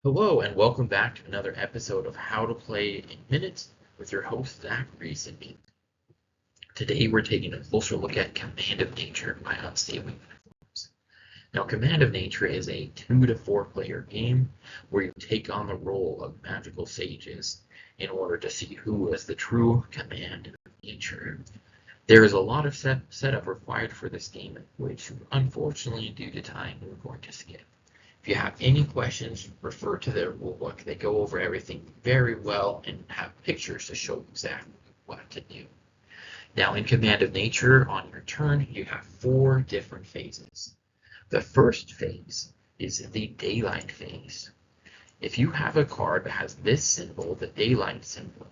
Hello and welcome back to another episode of How to Play in Minutes with your host Zach Reese and me. Today we're taking a closer look at Command of Nature by Unstable Uniforms. Now Command of Nature is a 2 to 4 player game where you take on the role of magical sages in order to see who is the true Command of Nature. There is a lot of setup required for this game, which unfortunately due to time we're going to skip. If you have any questions, refer to their rulebook. They go over everything very well and have pictures to show exactly what to do. Now, in Command of Nature, on your turn, you have 4 different phases. The first phase is the Daylight phase. If you have a card that has this symbol, the Daylight symbol,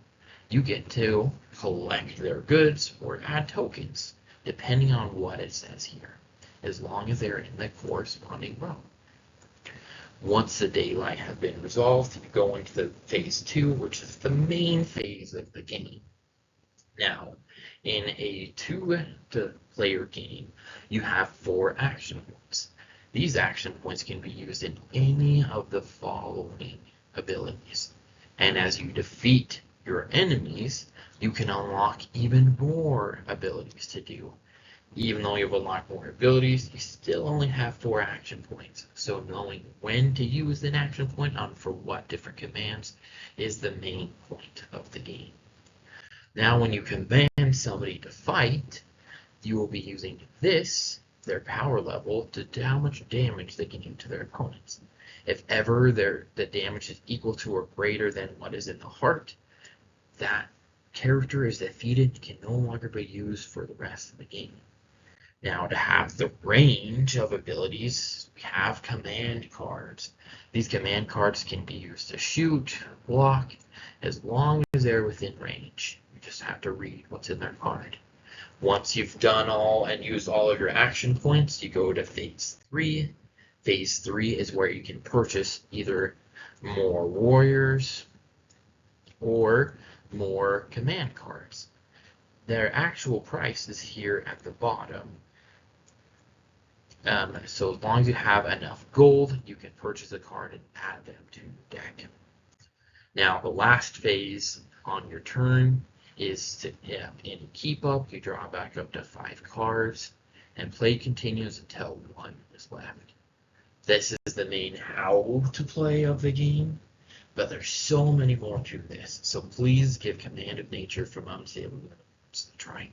you get to collect their goods or add tokens, depending on what it says here, as long as they're in the corresponding row. Once the daylight has been resolved, you go into the phase 2, which is the main phase of the game. Now, in a 2-player game, you have 4 action points. These action points can be used in any of the following abilities. And as you defeat your enemies, you can unlock even more abilities to do. Even though you've unlocked more abilities, you still only have 4 action points. So knowing when to use an action point on for what different commands is the main point of the game. Now when you command somebody to fight, you will be using this, their power level, to how much damage they can do to their opponents. If ever the damage is equal to or greater than what is in the heart, that character is defeated, can no longer be used for the rest of the game. Now, to have the range of abilities, we have command cards. These command cards can be used to shoot, block, as long as they're within range. You just have to read what's in their card. Once you've done all and used all of your action points, you go to phase 3. Phase 3 is where you can purchase either more warriors or more command cards. Their actual price is here at the bottom. So as long as you have enough gold, you can purchase a card and add them to your deck. Now, the last phase on your turn is to, in Keep Up, you draw back up to 5 cards, and play continues until 1 is left. This is the main how to play of the game, but there's so many more to this, so please give Command of Nature from Unstable Uniforms a try.